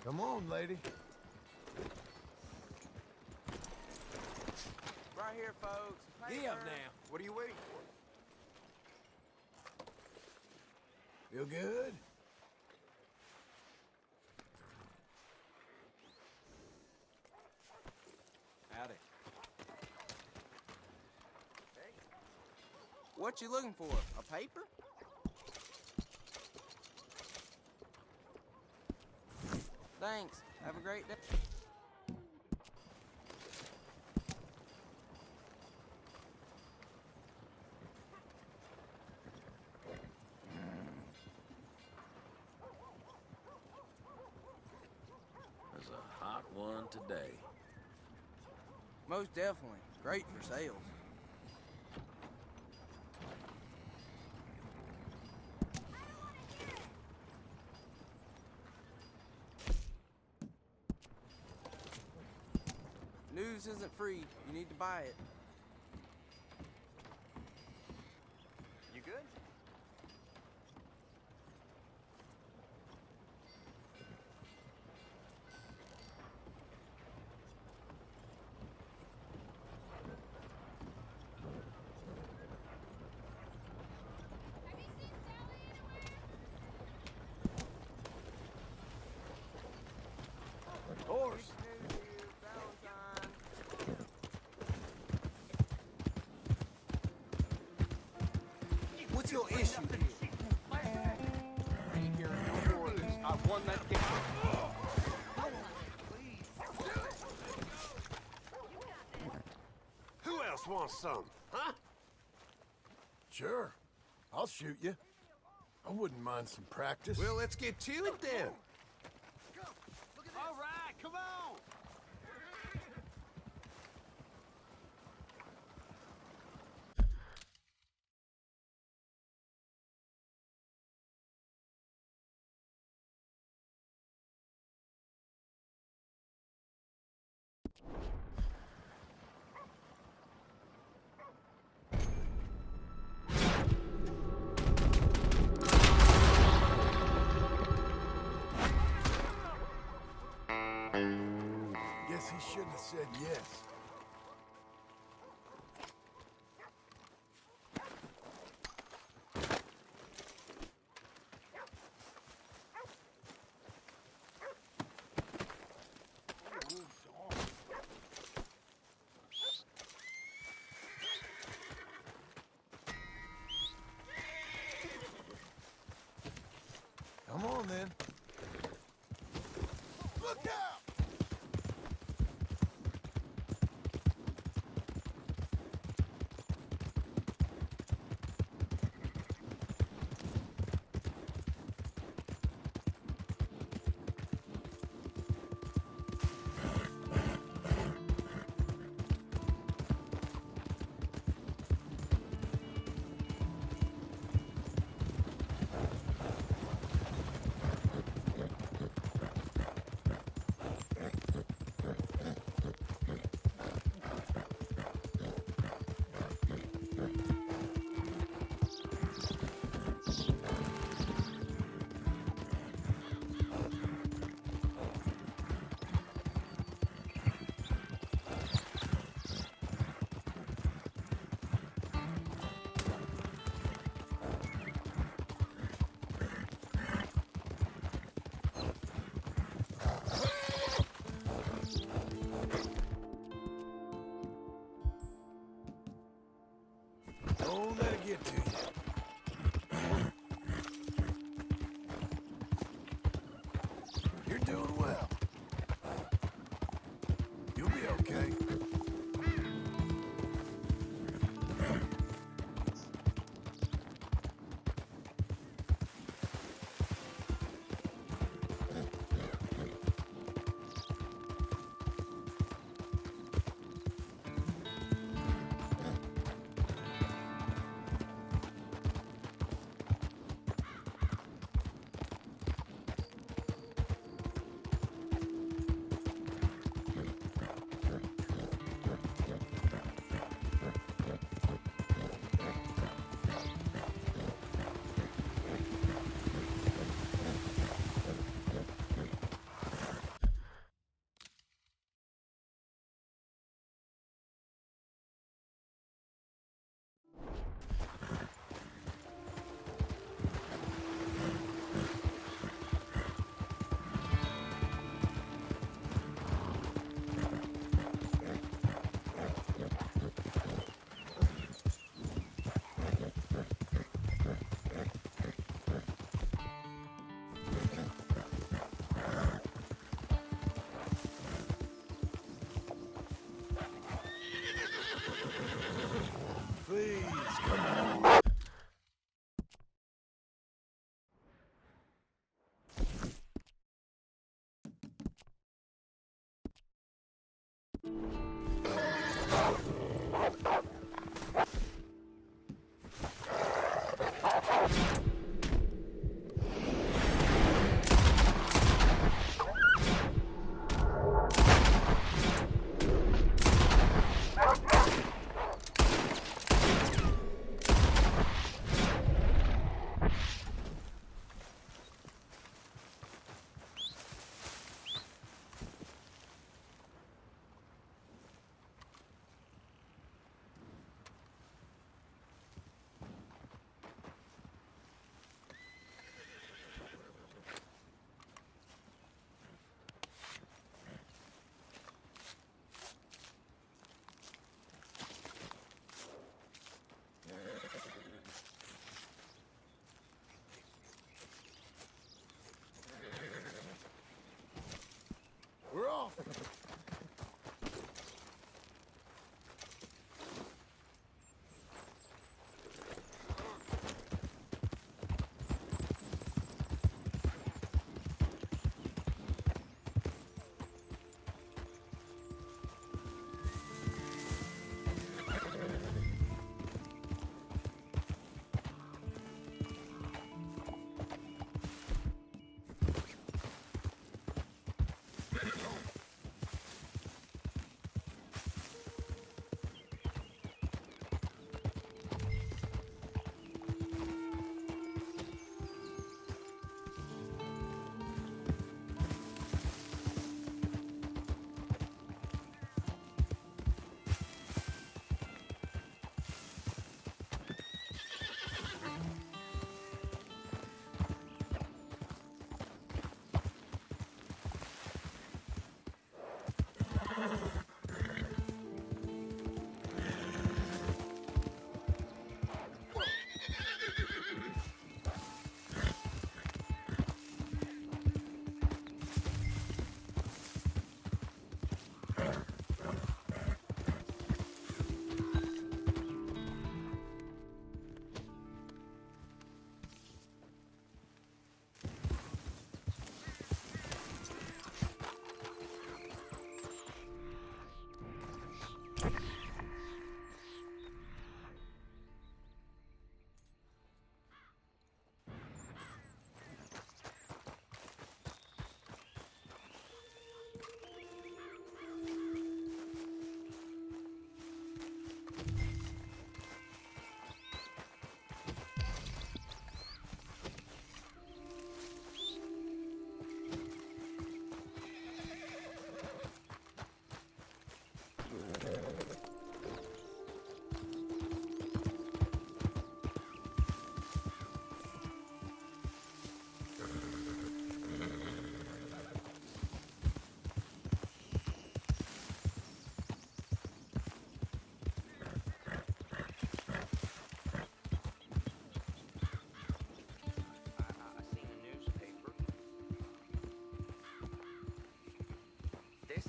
Come on, lady. Right here, folks. Get up now. What are you waiting for? Feel good? Howdy. Hey. What you looking for? A paper? Thanks. Have a great day. There's a hot one today. Most definitely. Great for sales. News isn't free. You need to buy it. You good? Horse. What's your issue here? I ain't hearing no more of this. I've won that game. Who else wants some, huh? Sure. I'll shoot you. I wouldn't mind some practice. Well, let's get to it then. All right, come on. Guess he shouldn't have said yes. Come on, then. Look out!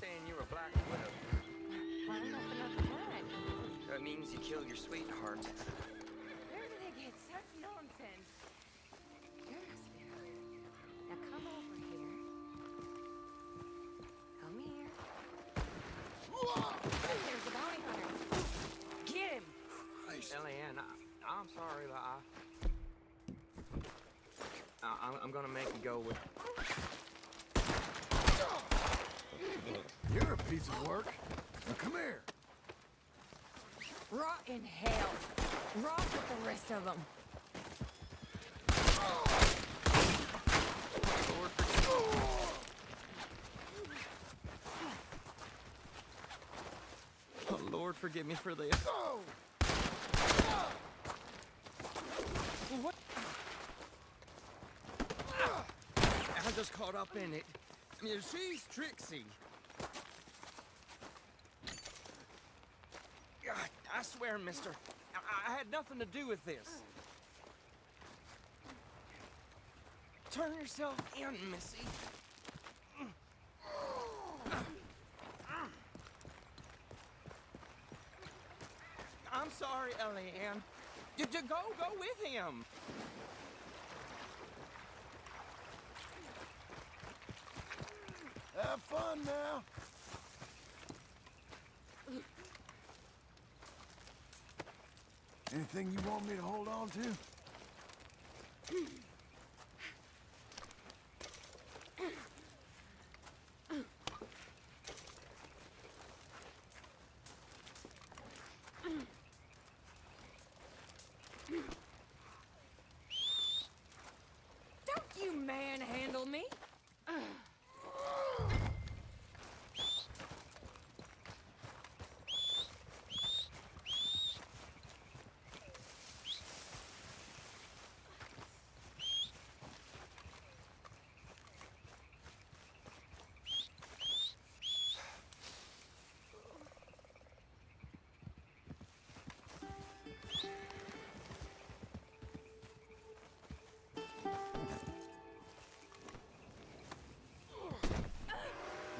saying you're a black widow. Why nothing of the kind? That means you killed your sweetheart. Where do they get such nonsense? You're a spirit. Now come over here. Come here. There's a bounty hunter. Get him! Eliane, I'm sorry, but I'm gonna make you go with... You're a piece of work. Now come here. Rot in hell. Rot with the rest of them. Oh, Lord, forgive me for this. What? I just caught up in it. She's Trixie. I swear, mister, I had nothing to do with this. Turn yourself in, missy. I'm sorry, Eliane. Go with him. Have fun now. Anything you want me to hold on to? Don't you manhandle me!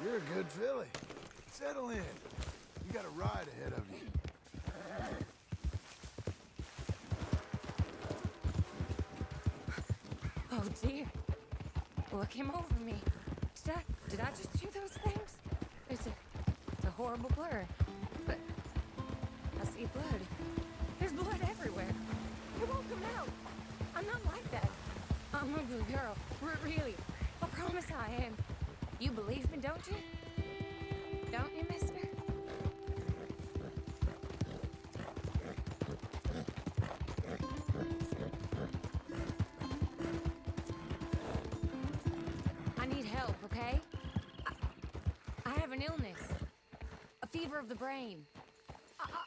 You're a good filly. Settle in. You got a ride ahead of you. Oh dear. What came over me? Did I just do those things? It's a horrible blur. But I see blood. There's blood everywhere. It won't come out. I'm not like that. I'm a good girl. Really. I promise I am. You believe me, don't you? Don't you, mister? I need help, okay? I have an illness. A fever of the brain.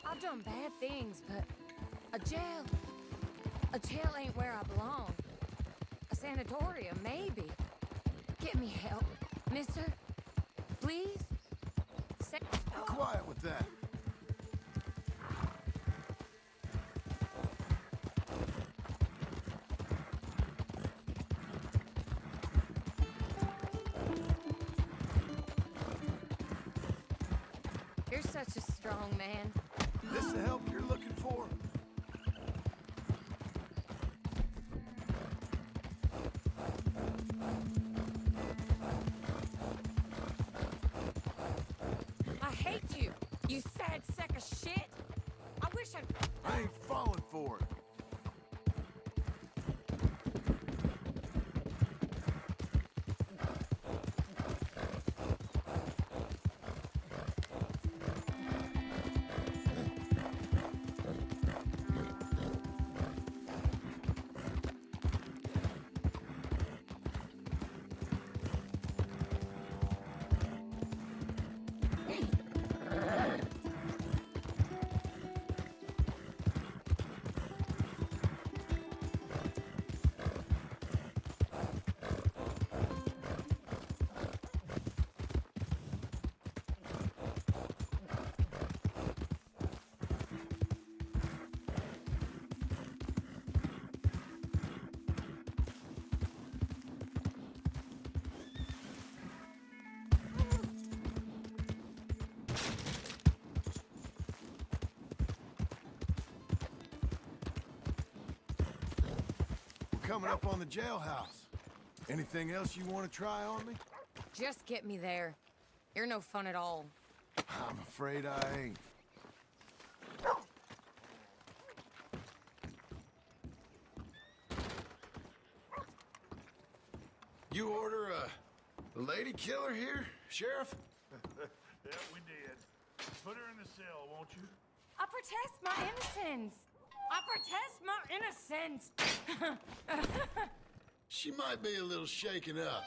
I've done bad things, but a jail ain't where I belong. A sanatorium, maybe. Get me help. Mister, please? Quiet with that. You're such a strong man. This the help you're looking for? I hate you, you sad sack of shit. I wish I ain't falling for it. coming up on the jailhouse. Anything else you want to try on me? Just get me there. You're no fun at all. I'm afraid I ain't. You order a lady killer here, Sheriff? Yeah, we did. Put her in the cell, won't you? I protest my innocence. I protest my innocence. She might be a little shaken up.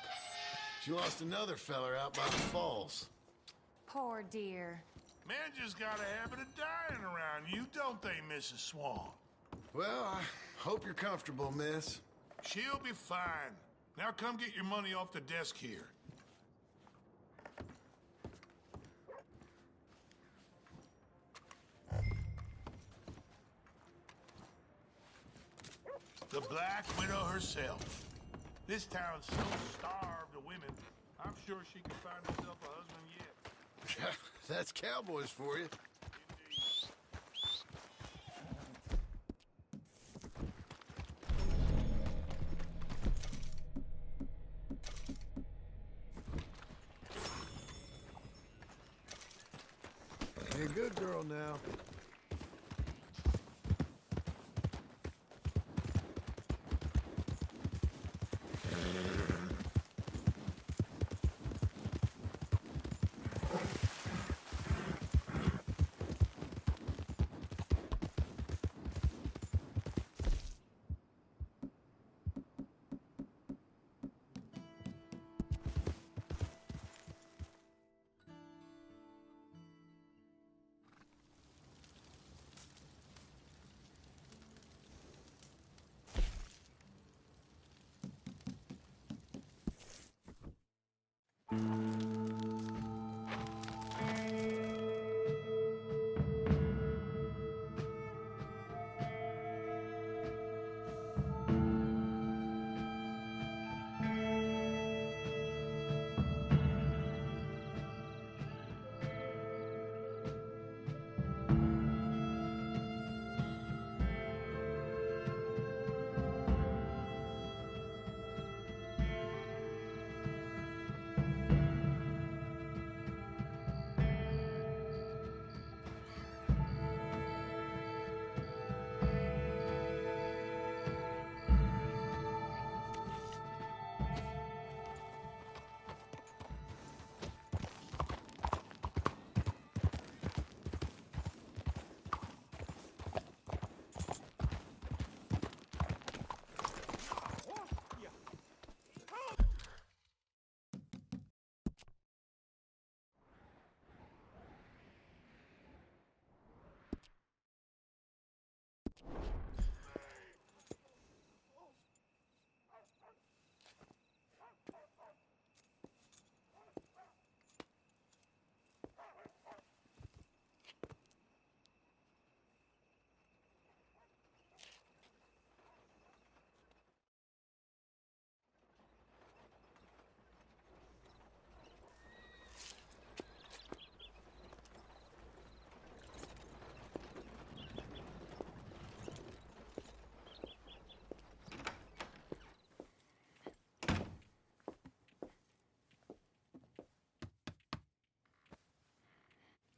She lost another feller out by the falls. Poor dear. Man just got a habit of dying around you, don't they, Mrs. Swan? Well, I hope you're comfortable, miss. She'll be fine. Now come get your money off the desk here. The Black Widow herself. This town's so starved of women, I'm sure she can find herself a husband yet. That's cowboys for you. Be a good girl now.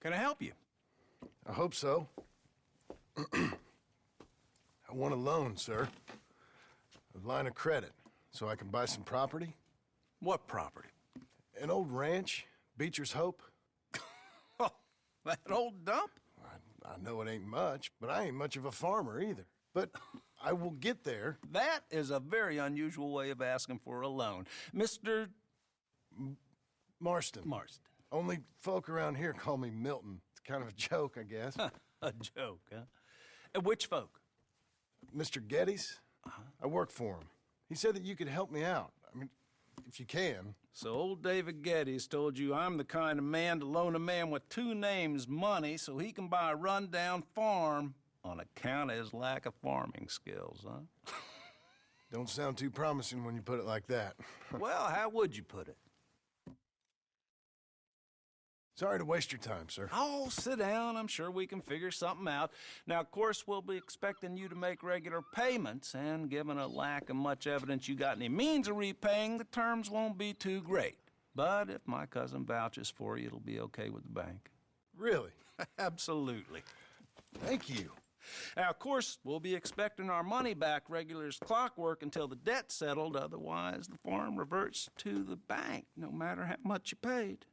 Can I help you? I hope so. I want a loan, sir. A line of credit, so I can buy some property. What property? An old ranch, Beechers Hope. Oh, that old dump? I know it ain't much, but I ain't much of a farmer either. But I will get there. That is a very unusual way of asking for a loan. Mr. Marston. Marston. Only folk around here call me Milton. It's kind of a joke, I guess. A joke, huh? And which folk? Mr. Geddes. I work for him. He said that you could help me out. I mean, if you can. So old David Geddes told you I'm the kind of man to loan a man with two names money so he can buy a rundown farm on account of his lack of farming skills, huh? Don't sound too promising when you put it like that. Well, how would you put it? Sorry to waste your time, sir. Oh, sit down. I'm sure we can figure something out. Now, of course, we'll be expecting you to make regular payments, and given a lack of much evidence you got any means of repaying, the terms won't be too great. But if my cousin vouches for you, it'll be okay with the bank. Really? Absolutely. Thank you. Now, of course, we'll be expecting our money back regular as clockwork until the debt's settled. Otherwise, the farm reverts to the bank, no matter how much you paid.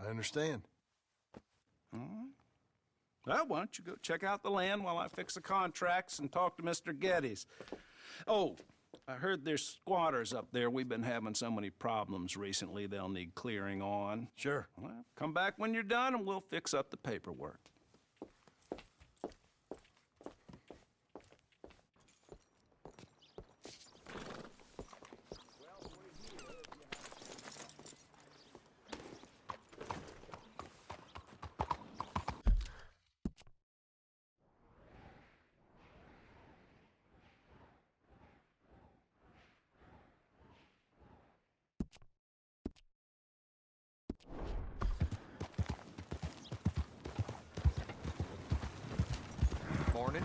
I understand. All right. Well, why don't you go check out the land while I fix the contracts and talk to Mr. Geddes. Oh, I heard there's squatters up there. We've been having so many problems recently, they'll need clearing on. Sure. Well, come back when you're done and we'll fix up the paperwork. Morning.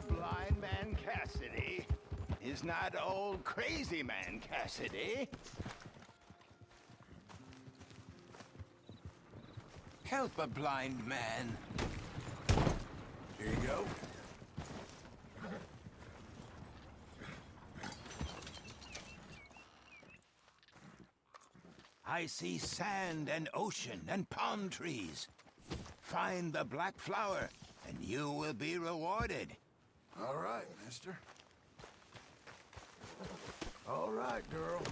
Blind man Cassidy is not old crazy man Cassidy. Help a blind man. Here you go. I see sand and ocean and palm trees. Find the black flower and you will be rewarded. All right, mister. All right, girl.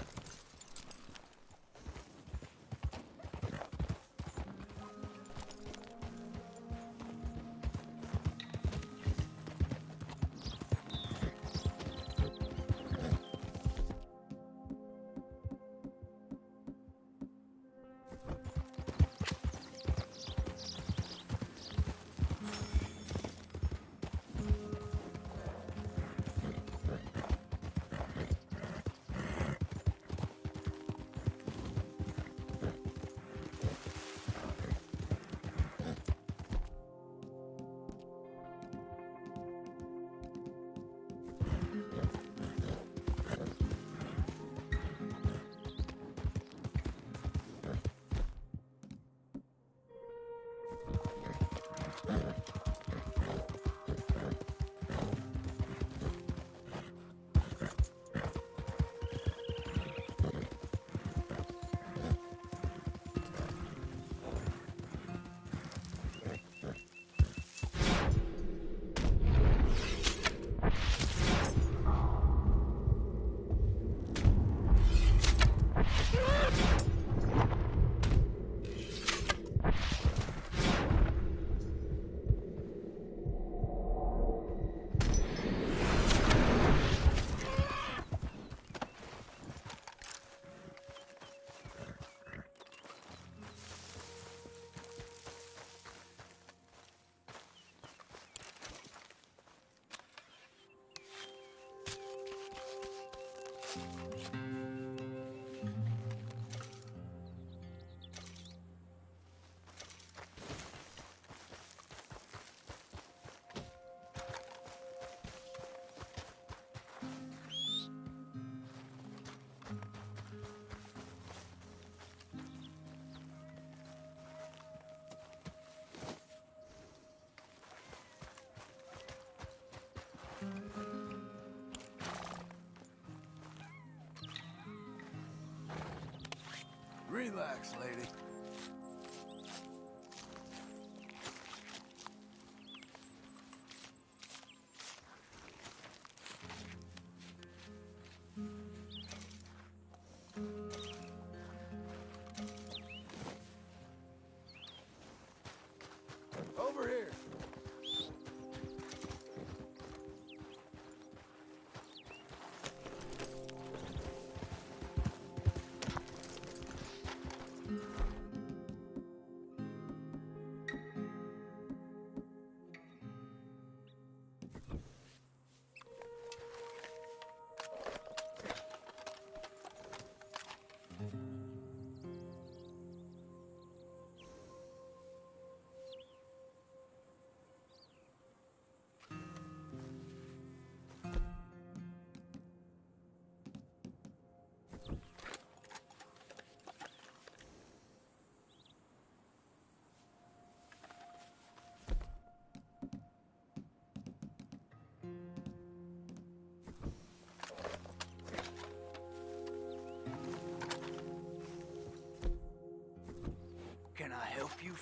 Relax, lady.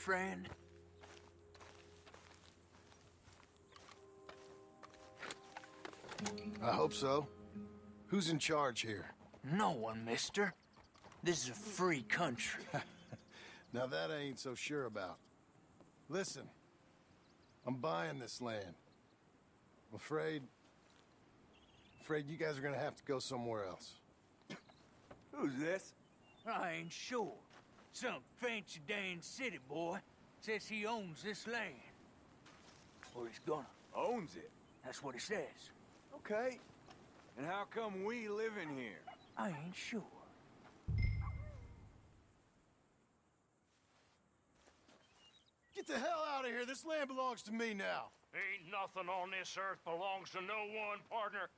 friend? I hope so. Who's in charge here? No one, mister. This is a free country. Now that I ain't so sure about. Listen, I'm buying this land. I'm afraid you guys are gonna have to go somewhere else. Who's this? I ain't sure. Some fancy Dan city boy says he owns this land. Or he's gonna. Owns it. That's what he says. Okay. And how come we live in here? I ain't sure. Get the hell out of here. This land belongs to me now. Ain't nothing on this earth belongs to no one, partner.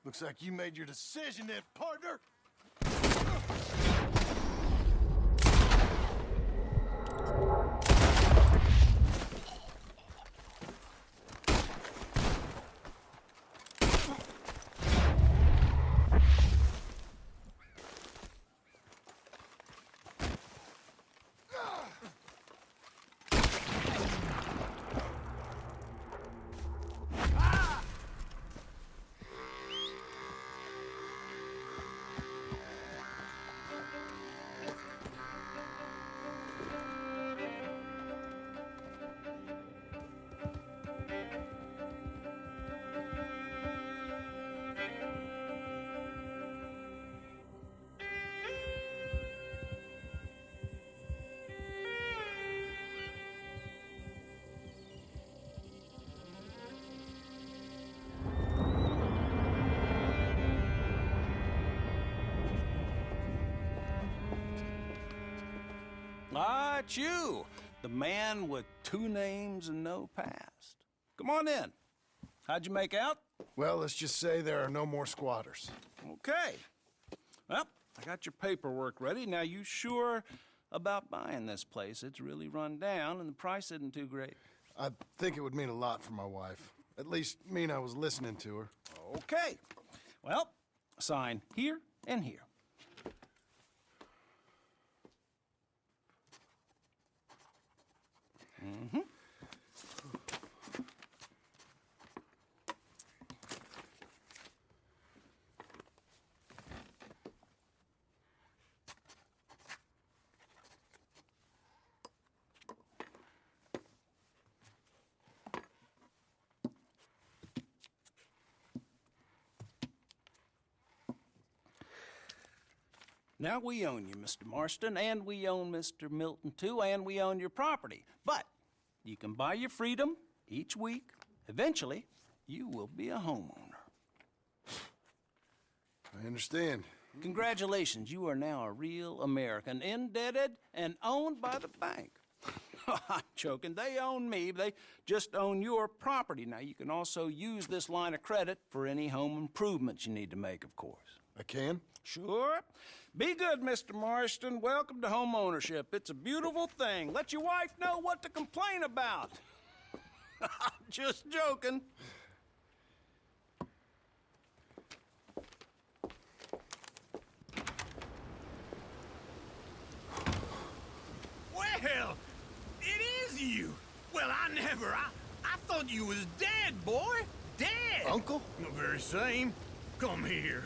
Looks like you made your decision then, partner. Ah, it's you, the man with 2 names and no past. Come on in. How'd you make out? Well, let's just say there are no more squatters. Okay. Well, I got your paperwork ready. Now, you sure about buying this place? It's really run down, and the price isn't too great. I think it would mean a lot for my wife. At least mean I was listening to her. Okay. Well, sign here and here. Mm-hmm. Now, we own you, Mr. Marston, and we own Mr. Milton, too, and we own your property. But you can buy your freedom each week. Eventually, you will be a homeowner. I understand. Congratulations, you are now a real American, indebted and owned by the bank. I'm joking. They own me. They just own your property. Now, you can also use this line of credit for any home improvements you need to make, of course. I can? Sure. Be good, Mr. Marston. Welcome to home ownership. It's a beautiful thing. Let your wife know what to complain about. Just joking. Well, it is you. Well, I thought you was dead, boy. Dead. Uncle? The very same. Come here.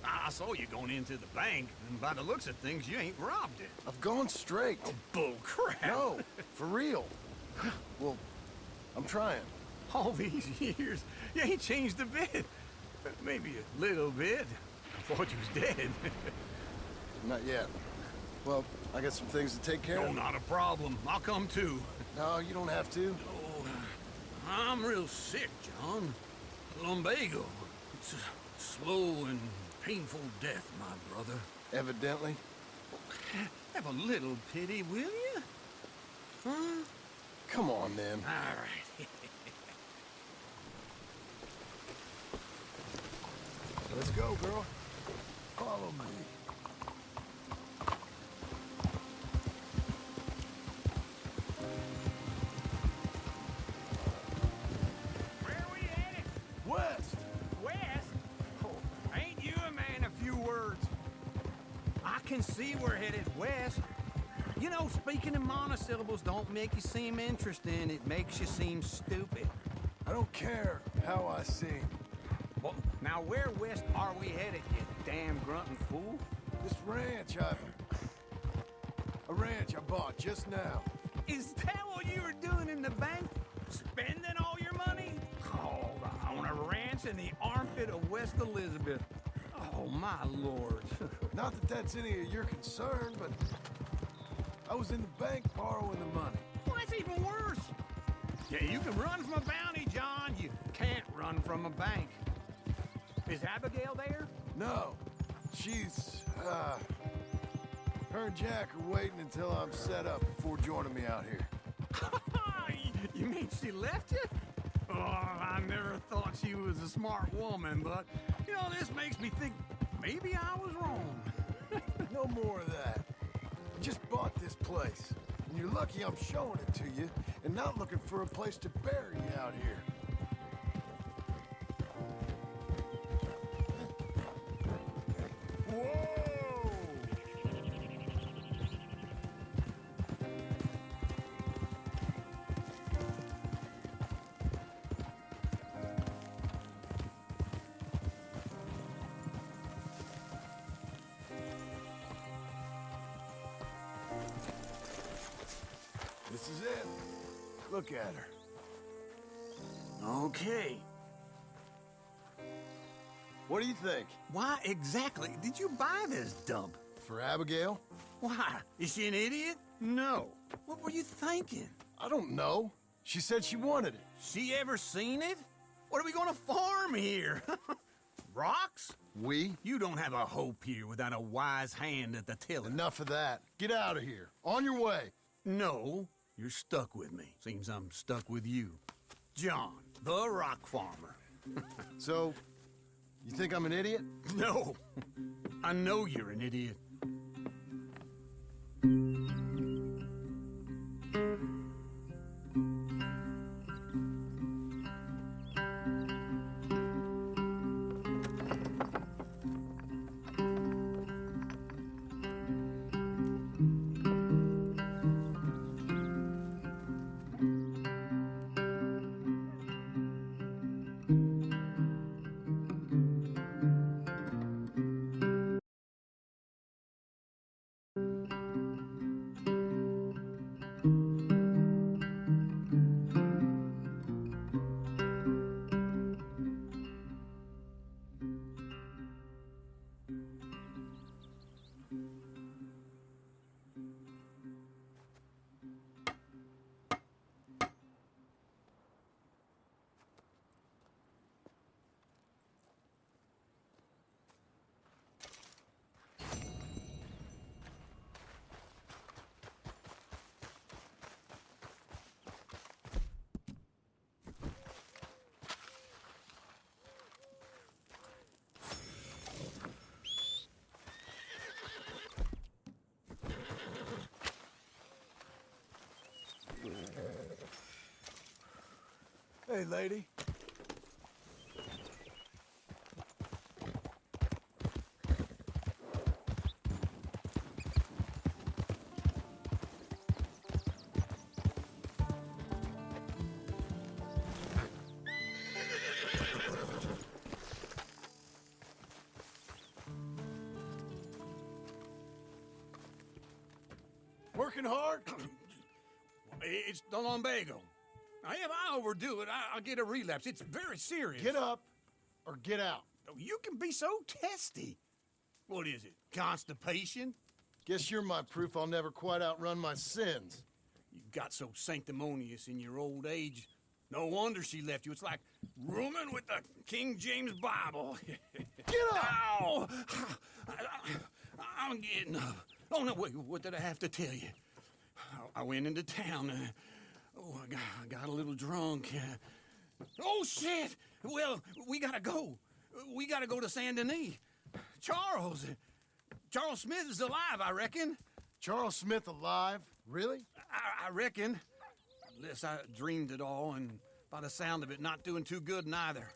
I saw you going into the bank, and by the looks of things, you ain't robbed it. I've gone straight. Oh, bull crap. No, for real. Well, I'm trying. All these years, you ain't changed a bit. Maybe a little bit. I thought you was dead. Not yet. Well, I got some things to take care No, of. not a problem. I'll come too. No, you don't have to. Oh, I'm real sick, John. Lumbago. It's a slow and painful death, my brother. Evidently. Have a little pity, will you? Huh? Come on, then. All right. Let's go, girl. Follow me. Where are we headed? West! West? Oh, ain't you a man of few words? I can see we're headed west. You know, speaking in monosyllables don't make you seem interesting. It makes you seem stupid. I don't care how I seem. Well, now where west are we headed, you damn grunting fool? This ranch I bought just now. Is that what you were doing in the bank? Spending all your money? Oh, on a ranch in the armpit of West Elizabeth. Oh, my lord. Not that that's any of your concern, but I was in the bank borrowing the money. Well, that's even worse. Yeah, you can run from a bounty, John. You can't run from a bank. Is Abigail there? No, she's, her and Jack are waiting until I'm set up before joining me out here. You mean she left you? Oh, I never thought she was a smart woman, but, you know, this makes me think maybe I was wrong. No more of that. I just bought this place, and you're lucky I'm showing it to you and not looking for a place to bury you out here. Whoa! This is it. Look at her. Okay. What do you think? Why exactly did you buy this dump? For Abigail? Why? Is she an idiot? No. What were you thinking? I don't know. She said she wanted it. She ever seen it? What are we gonna farm here? Rocks? We? You don't have a hope here without a wise hand at the tiller. Enough of that. Get out of here. On your way. No, you're stuck with me. Seems I'm stuck with you. John, the rock farmer. So, you think I'm an idiot? No, I know you're an idiot. Hey, lady. Working hard? It's the lumbago. Now, if I overdo it, I'll get a relapse. It's very serious. Get up or get out. You can be so testy. What is it, constipation? Guess you're my proof I'll never quite outrun my sins. You got so sanctimonious in your old age. No wonder she left you. It's like rooming with the King James Bible. Get up! Ow! I'm getting up. Oh, no, wait, what did I have to tell you? I went into town. I got a little drunk. Oh, shit! Well, we gotta go. We gotta go to Saint Denis. Charles Smith is alive, I reckon. Charles Smith alive? Really? I reckon. Unless I dreamed it all, and by the sound of it, not doing too good neither.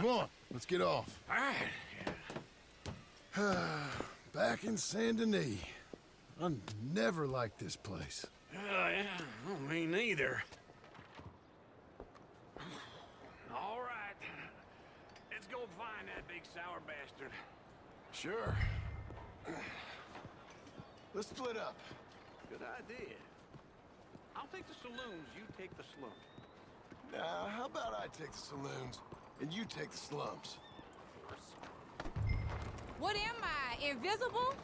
Come on, let's get off. All right. Back in Saint Denis. I never liked this place. Yeah, well, me neither. All right. Let's go find that big sour bastard. Sure. Let's split up. Good idea. I'll take the saloons, you take the slums. Now, how about I take the saloons and you take the slums? What am I, invisible?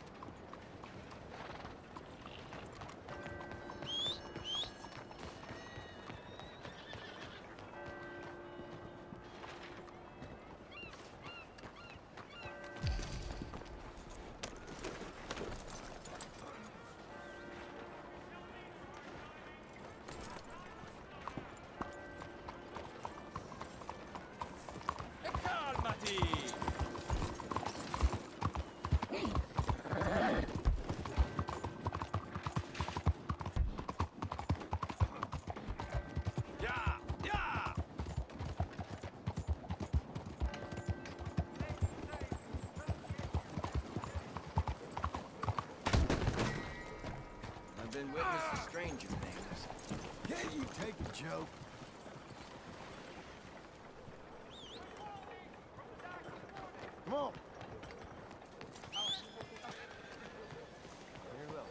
I've been witness to stranger things. Can't you take a joke? Come on. Very well.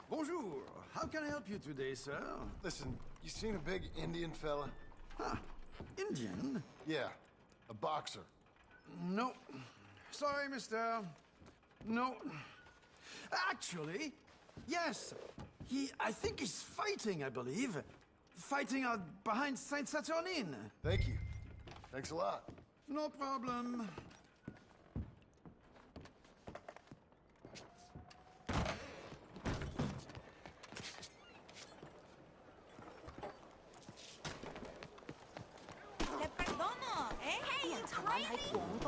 Bonjour. How can I help you today, sir? Listen, you seen a big Indian fella? Ah, Indian? Yeah, a boxer. No. Sorry, mister. No. Actually, yes. I think he's fighting, I believe. Fighting out behind Saint Saturnine. Thank you. Thanks a lot. No problem.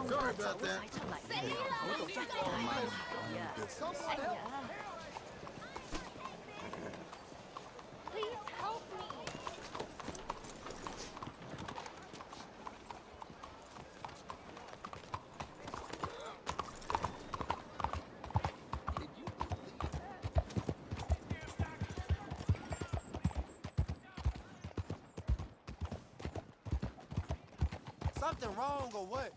Sorry about that. Please help me. Something wrong or what?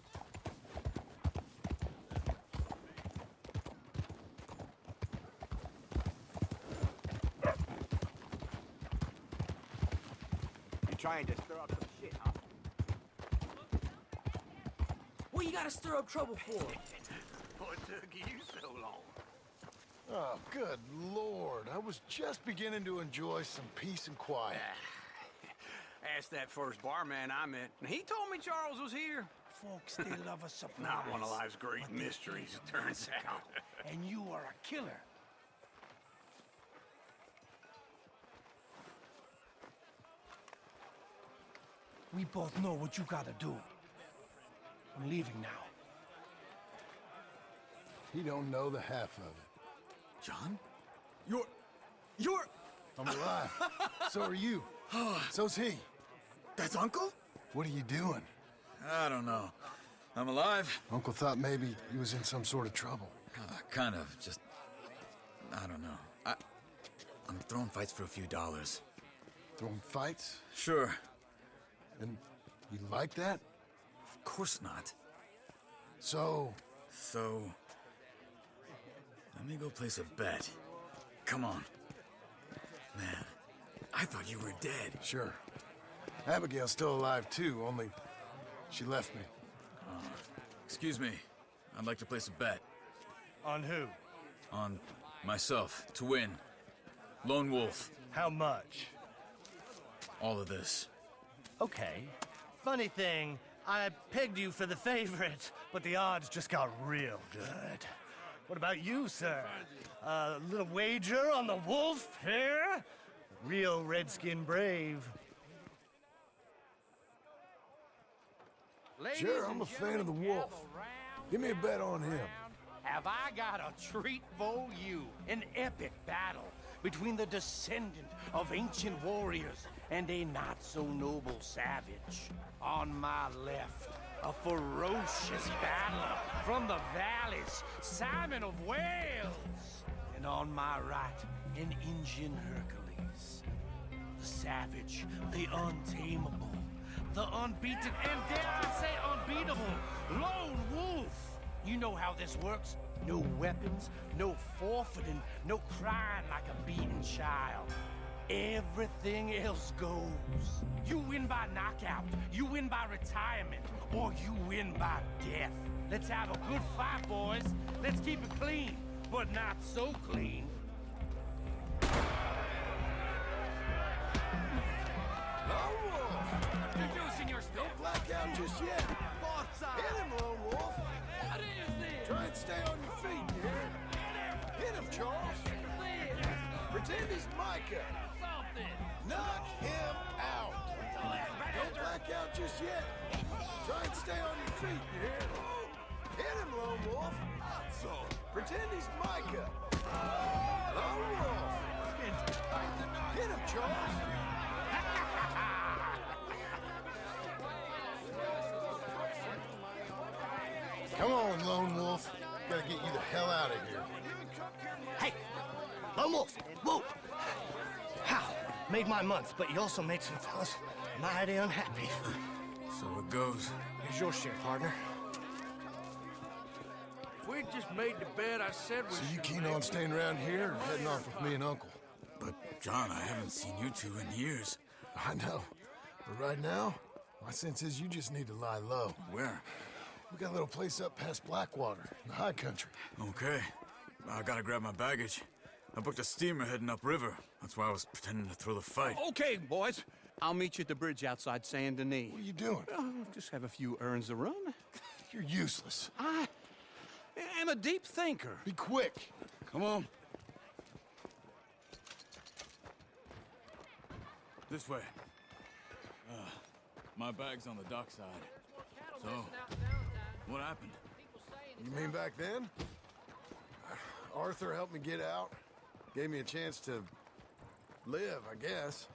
You trying to stir up some shit, huh? What you gotta stir up trouble for? What took you so long? Oh, good Lord. I was just beginning to enjoy some peace and quiet. Asked that first barman I met, and he told me Charles was here. Folks, they love a surprise. Not one of life's great mysteries, it turns out. And you are a killer. We both know what you gotta do. I'm leaving now. He don't know the half of it. John? You're... I'm alive. So are you. So's he. That's Uncle? What are you doing? I don't know. I'm alive. Uncle thought maybe he was in some sort of trouble. Kind of. Just... I don't know. I'm throwing fights for a few dollars. Throwing fights? Sure. And you like that? Of course not. So, let me go place a bet. Come on. Man, I thought you were dead. sure. Abigail's still alive too, only she left me. Excuse me. I'd like to place a bet. On who? On myself, to win. Lone Wolf. How much? All of this. Okay. Funny thing, I pegged you for the favorite, but the odds just got real good. What about you, sir? A little wager on the wolf here? Real redskin brave. Sure, I'm a fan of the wolf. Give me a bet on him. Have I got a treat for you? An epic battle. between the descendant of ancient warriors and a not-so-noble savage. On my left, a ferocious battler from the valleys, Simon of Wales. And on my right, an Indian Hercules. The savage, the untamable, the unbeaten, and dare I say unbeatable, Lone Wolf. You know how this works. No weapons, no forfeiting, no crying like a beaten child. Everything else goes. You win by knockout, you win by retirement, or you win by death. Let's have a good fight, boys. Let's keep it clean, but not so clean. Lone Wolf! Introducing your stuff. Don't black out just yet. Hit him, Lone Wolf! What is this? Try and stay on your feet, you hear? Hit him, Charles! Pretend he's Micah! Knock him out! Don't black out just yet. Try and stay on your feet, you hear? Hit him, Lone Wolf! Pretend he's Micah! Lone Wolf! Hit him, Charles! Come on, Lone Wolf. Gotta get you the hell out of here. Hey, Lone Wolf, whoa! How? Made my month, but you also made some fellas mighty unhappy. So it goes. Here's your share, partner. If we'd just made the bed I said we So you should keen make. on staying around here or heading off with me and Uncle? But, John, I haven't seen you two in years. I know. But right now, my sense is you just need to lie low. Where? We got a little place up past Blackwater, in the high country. Okay. I gotta grab my baggage. I booked a steamer heading upriver. That's why I was pretending to throw the fight. Okay, boys. I'll meet you at the bridge outside Saint Denis. What are you doing? Just have a few errands to run. You're useless. I am a deep thinker. Be quick. Come on. This way. My bag's on the dockside. So, what happened? You mean back then? Arthur helped me get out. Gave me a chance to live, I guess.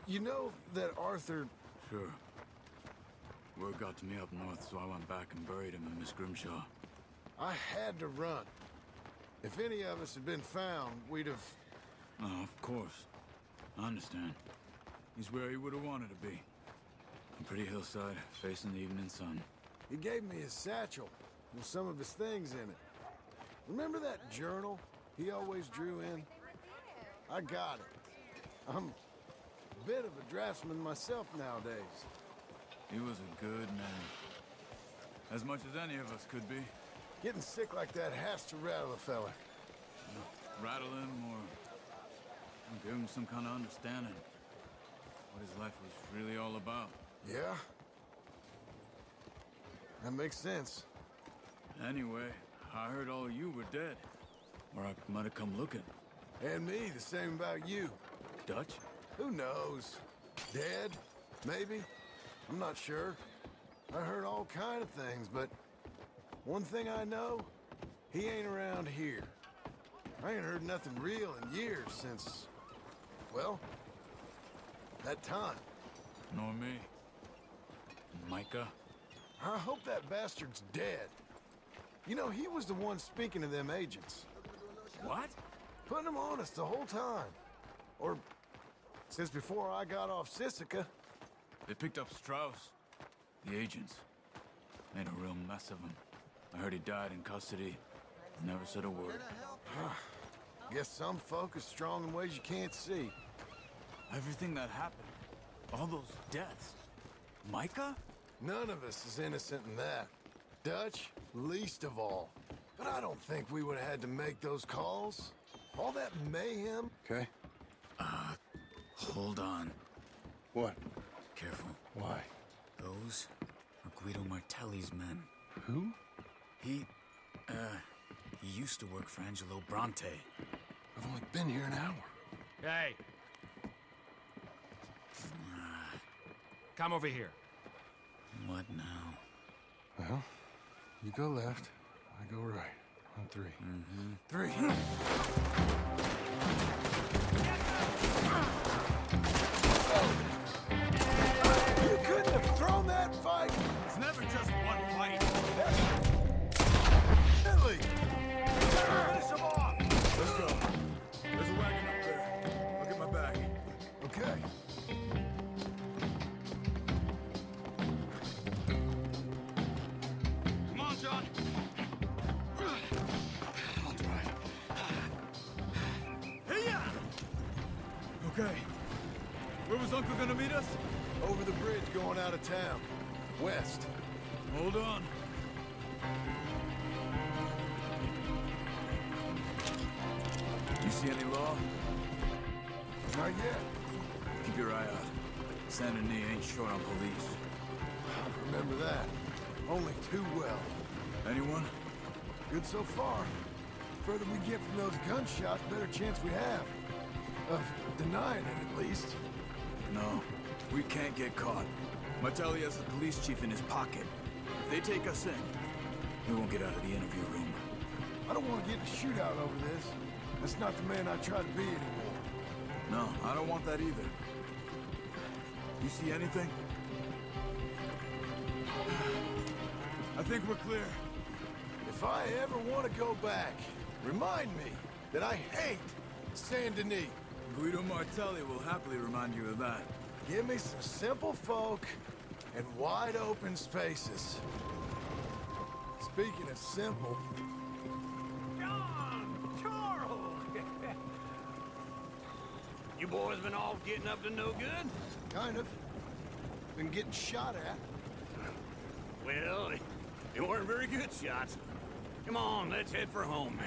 You know that Arthur... Sure. Word got to me up north, so I went back and buried him in Miss Grimshaw. I had to run. If any of us had been found, we'd have... Oh, of course. I understand. He's where he would have wanted to be. A pretty hillside, facing the evening sun. He gave me his satchel with some of his things in it. Remember that journal he always drew in? I got it. I'm a bit of a draftsman myself nowadays. He was a good man. As much as any of us could be. Getting sick like that has to rattle a fella. Rattle him or give him some kind of understanding. What his life was really all about. Yeah? That makes sense. Anyway, I heard all you were dead. Or I might have come looking. And me, the same about you. Dutch? Who knows? Dead? Maybe? I'm not sure. I heard all kind of things, but one thing I know, he ain't around here. I ain't heard nothing real in years since, well, that time. Nor me. Micah? I hope that bastard's dead. You know, he was the one speaking to them agents. What? Putting them on us the whole time. Or since before I got off Sisika. They picked up Strauss. The agents. Made a real mess of him. I heard he died in custody. Never said a word. Guess some folk are strong in ways you can't see. Everything that happened. All those deaths. Micah? None of us is innocent in that. Dutch, least of all. But I don't think we would have had to make those calls. All that mayhem. Okay. Hold on. What? Careful. Why? Those are Guido Martelli's men. Who? He used to work for Angelo Bronte. I've only been here an hour. Hey. Come over here. What now? Well, you go left, I go right. On three. Three. You couldn't have thrown that fight! It's never just one fight. Billy! Finish him off! Let's go. There's a wagon up there. Look at my back. Okay. Come on, John. I'll drive. Hey-ya! Okay. Where was Uncle gonna meet us? Over the bridge going out of town. West. Hold on. You see any law? Not yet. Keep your eye out. Saint Denis ain't short on police. I remember that. Only too well. Anyone? Good so far. Further we get from those gunshots, better chance we have. Of denying it, at least. No. We can't get caught. Martelli has the police chief in his pocket. If they take us in, we won't get out of the interview room. I don't want to get in a shootout over this. That's not the man I try to be anymore. No, I don't want that either. You see anything? I think we're clear. If I ever want to go back, remind me that I hate Saint Denis. Guido Martelli will happily remind you of that. Give me some simple folk and wide open spaces. Speaking of simple... John! Charles! You boys been off getting up to no good? Kind of. Been getting shot at. Well, they weren't very good shots. Come on, let's head for home.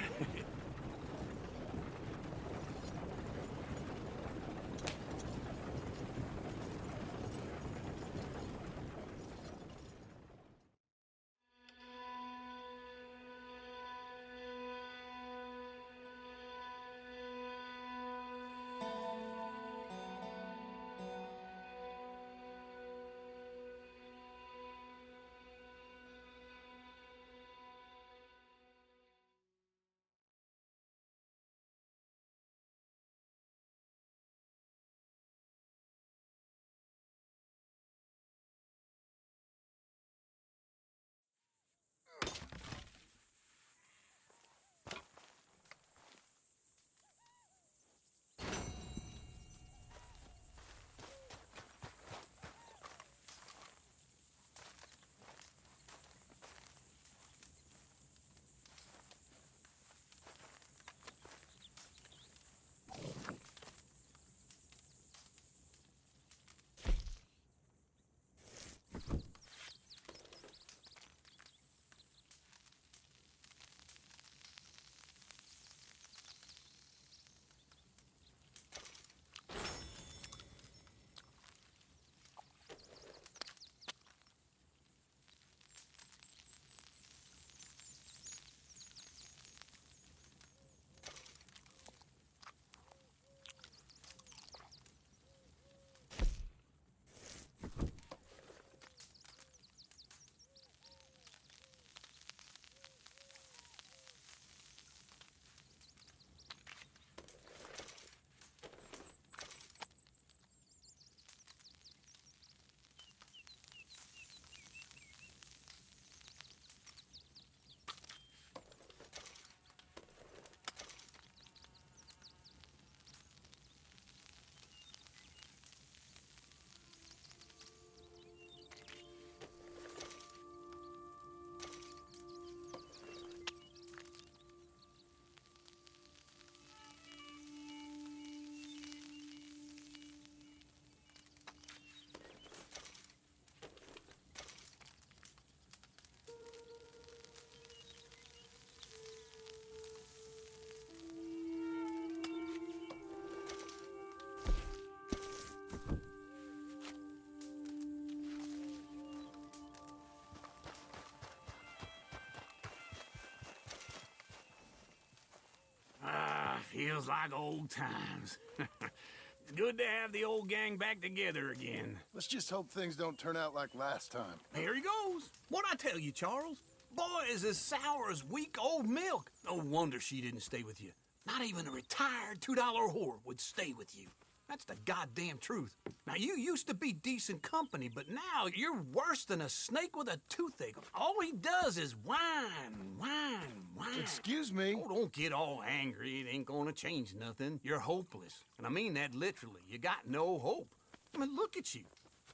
Feels like old times. It's good to have the old gang back together again. Let's just hope things don't turn out like last time. Here he goes. What'd I tell you, Charles? boy is as sour as weak old milk. No wonder she didn't stay with you. Not even a retired $2 whore would stay with you. That's the goddamn truth. Now, you used to be decent company, but now you're worse than a snake with a toothache. All he does is whine, whine, whine. Excuse me? Oh, don't get all angry. It ain't gonna change nothing. You're hopeless. And I mean that literally. You got no hope. I mean, look at you.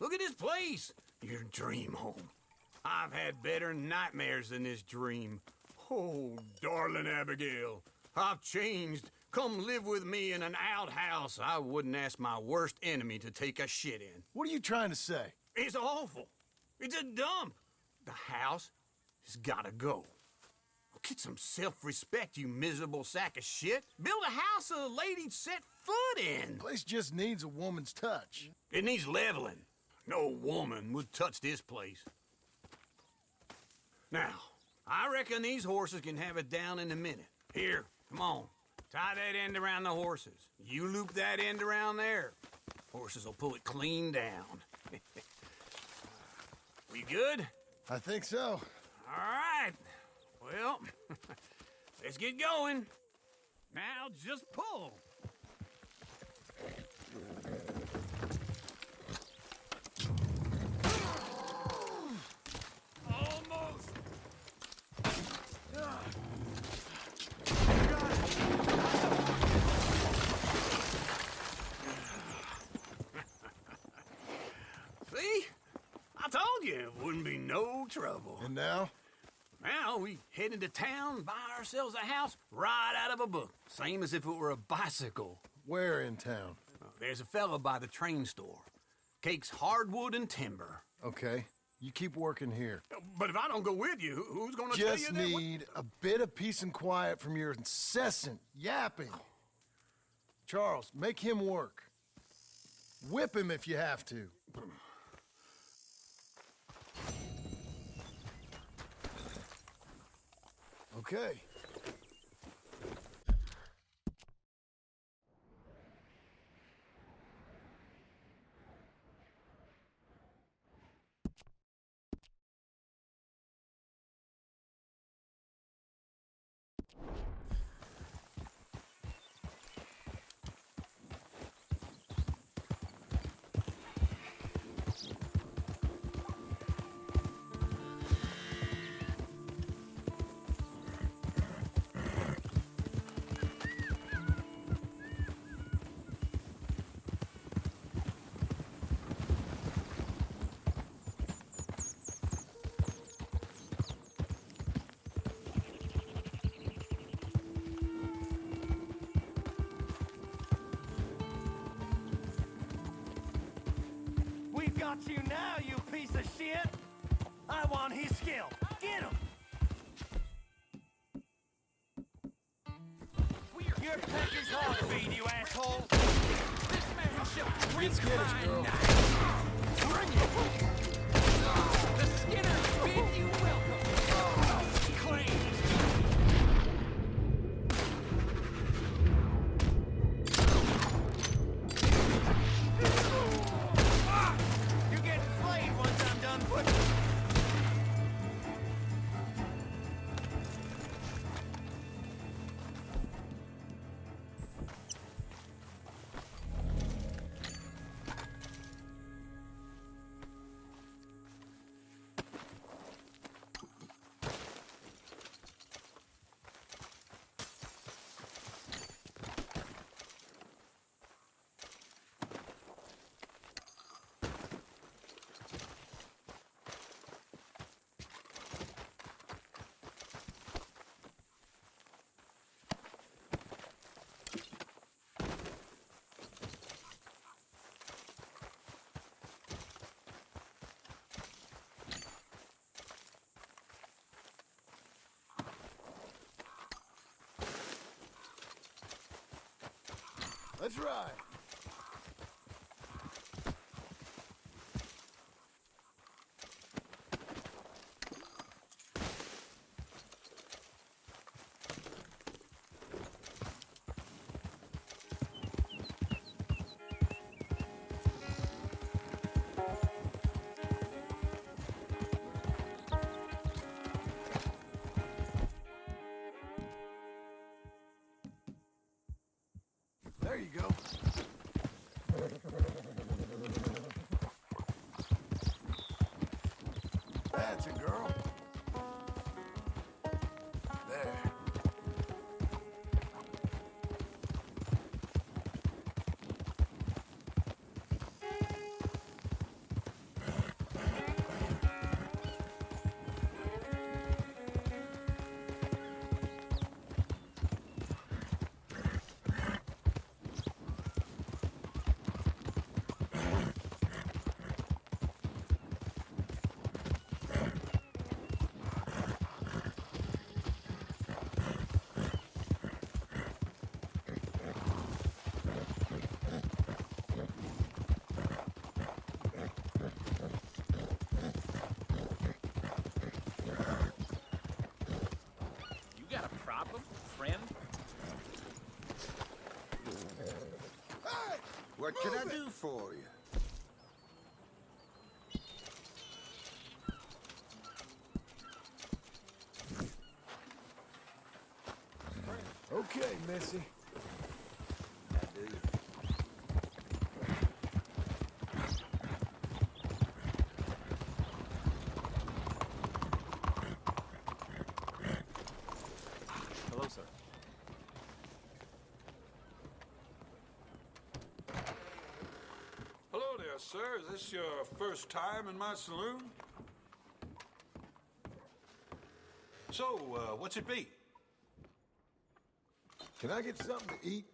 Look at this place. Your dream home. I've had better nightmares than this dream. Oh, darling Abigail, I've changed. Come live with me in an outhouse I wouldn't ask my worst enemy to take a shit in. What are you trying to say? It's awful. It's a dump. The house has gotta go. Get some self-respect, you miserable sack of shit. Build a house a lady'd set foot in. The place just needs a woman's touch. It needs leveling. No woman would touch this place. Now, I reckon these horses can have it down in a minute. Here, come on. Tie that end around the horses. You loop that end around there. Horses will pull it clean down. We good? I think so. All right. Well, let's get going. Now just pull. Almost. See? I told you it wouldn't be no trouble. And now? Now we head into town, buy ourselves a house right out of a book. Same as if it were a bicycle. Where in town? There's a fella by the train store. Cakes hardwood and timber. Okay. You keep working here. But if I don't go with you, who's gonna tell you Just that? need a bit of peace and quiet from your incessant yapping. Charles, make him work. Whip him if you have to. Okay. We've got you now, you piece of shit! I want his skill. Get him! Your Pecker's heartbeat, you asshole! This man shall drink my knife! Bring it! The Skinners bid you welcome! Clean! You're getting flayed once I'm done putting... Let's ride. go. That's a girl. There. What can I do for you? Okay, Missy. I do. Hello, sir. Hello there, sir. Is this your first time in my saloon? So, what's it be? Can I get something to eat?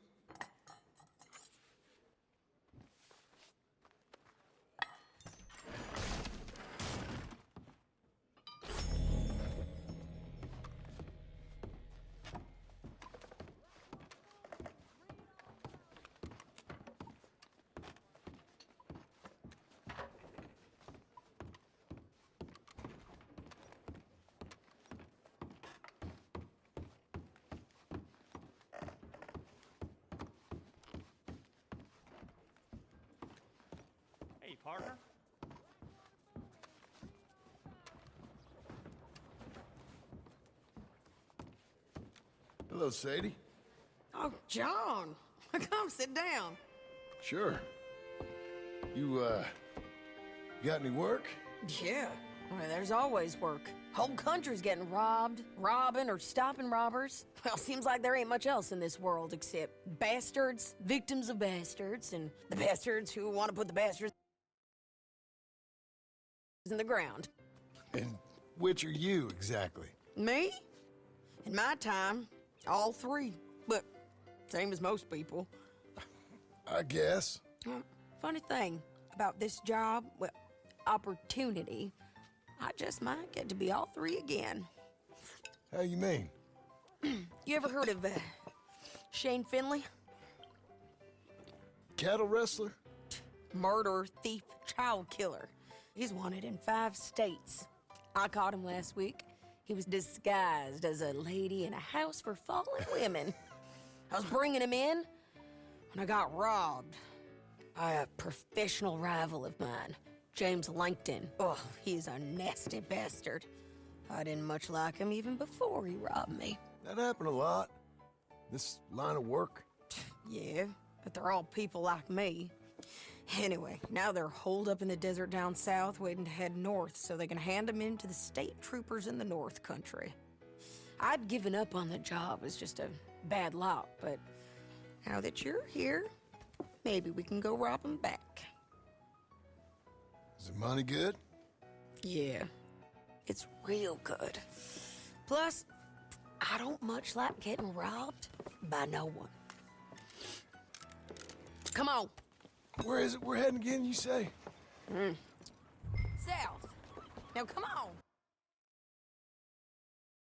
Hey, partner. Hello, Sadie. Oh, John. Come sit down. Sure. You got any work? Yeah. Well, there's always work. Whole country's getting robbed, robbing, or stopping robbers. Well, seems like there ain't much else in this world except bastards, victims of bastards, and the bastards who want to put the bastards in the ground. And which are you, exactly? Me? In my time, all three. But same as most people. I guess. Funny thing about this job, well, opportunity, I just might get to be all three again. How you mean? You ever heard of Shane Finley? Cattle wrestler? Murderer, thief, child killer. He's wanted in 5 states. I caught him last week. He was disguised as a lady in a house for fallen women. I was bringing him in when I got robbed by a professional rival of mine, James Langton. Oh, he's a nasty bastard. I didn't much like him even before he robbed me. That happened a lot. This line of work. Yeah, but they're all people like me. Anyway, now they're holed up in the desert down south, waiting to head north so they can hand them in to the state troopers in the North Country. I'd given up on the job as just a bad lot, but now that you're here, maybe we can go rob them back. Is the money good? Yeah, it's real good. Plus, I don't much like getting robbed by no one. Come on. Where is it we're heading again, you say? South. Now, come on.